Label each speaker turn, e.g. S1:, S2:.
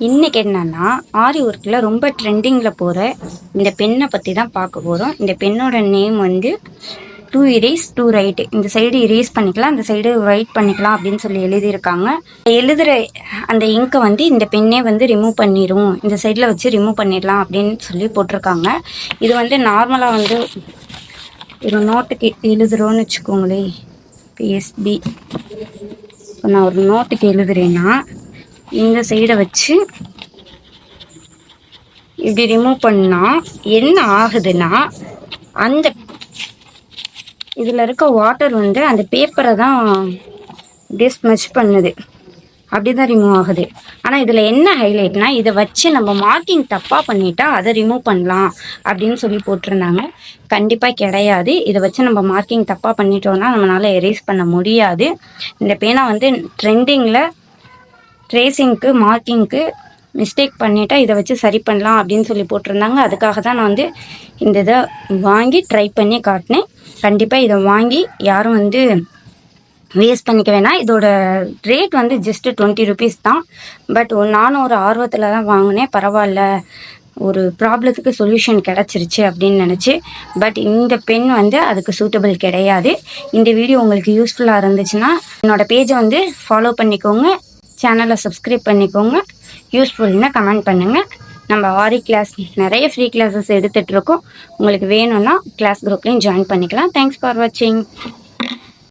S1: இன்றைக்கி என்னன்னா ஆரி ஒர்க்கில் ரொம்ப ட்ரெண்டிங்கில் போகிற இந்த பெண்ணை பற்றி தான் பார்க்க போகிறோம். இந்த பெண்ணோட நேம் வந்து டூ இரேஸ் டூ ரைட்டு. இந்த சைடு இரேஸ் பண்ணிக்கலாம், இந்த சைடு ரைட் பண்ணிக்கலாம் அப்படின்னு சொல்லி எழுதியிருக்காங்க. எழுதுகிற அந்த இங்கை வந்து இந்த பெண்ணே வந்து ரிமூவ் பண்ணிடும், இந்த சைடில் வச்சு ரிமூவ் பண்ணிடலாம் அப்படின்னு சொல்லி போட்டிருக்காங்க. இது வந்து நார்மலாக வந்து ஒரு நோட்டுக்கு எழுதுகிறோன்னு வச்சுக்கோங்களேன். பிஎஸ்பி இப்போ நான் ஒரு நோட்டுக்கு எழுதுறேன்னா இந்த சைடை வச்சு இப்படி ரிமூவ் பண்ணால் என்ன ஆகுதுன்னா அந்த இதில் இருக்க வாட்டர் வந்து அந்த பேப்பரை தான் அப்படியே ஸ்மச் பண்ணுது, அப்படி தான் ரிமூவ் ஆகுது. ஆனால் இதில் என்ன ஹைலைட்னா இதை வச்சு நம்ம மார்க்கிங் தப்பாக பண்ணிட்டா அதை ரிமூவ் பண்ணலாம் அப்படின்னு சொல்லி போட்டிருந்தாங்க. கண்டிப்பாக கிடையாது. இதை வச்சு நம்ம மார்க்கிங் தப்பாக பண்ணிட்டோம்னா நம்மளால் எரேஸ் பண்ண முடியாது. இந்த பேனா வந்து ட்ரெண்டிங்கில் ட்ரேசிங்க்கு மார்க்கிங்க்கு மிஸ்டேக் பண்ணிட்டா இதை வச்சு சரி பண்ணலாம் அப்படின்னு சொல்லி போட்டிருந்தாங்க. அதுக்காக தான் நான் வந்து இந்த இதை வாங்கி ட்ரை பண்ணி காட்டினேன். கண்டிப்பாக இதை வாங்கி யாரும் வந்து வேஸ்ட் பண்ணிக்க வேணாம். இதோட ரேட் வந்து ஜஸ்ட்டு 20 rupees தான். பட் நானும் ஒரு ஆர்வத்தில் தான் வாங்கினேன். பரவாயில்ல, ஒரு ப்ராப்ளத்துக்கு சொல்யூஷன் கிடச்சிருச்சு அப்படின்னு நினச்சி. பட் இந்த பென் வந்து அதுக்கு சூட்டபிள் கிடையாது. இந்த வீடியோ உங்களுக்கு யூஸ்ஃபுல்லாக இருந்துச்சுன்னா என்னோடய பேஜை வந்து ஃபாலோ பண்ணிக்கோங்க, சேனலை சப்ஸ்கிரைப் பண்ணிக்கோங்க, யூஸ்ஃபுல்னா கமெண்ட் பண்ணுங்கள். நம்ம ஆரி கிளாஸ் நிறைய ஃப்ரீ கிளாஸஸ் எடுத்துகிட்ருக்கோம். உங்களுக்கு வேணும்னா கிளாஸ் குரூப்லேயும் ஜாயின் பண்ணிக்கலாம். தேங்க்ஸ் ஃபார் வாட்சிங்.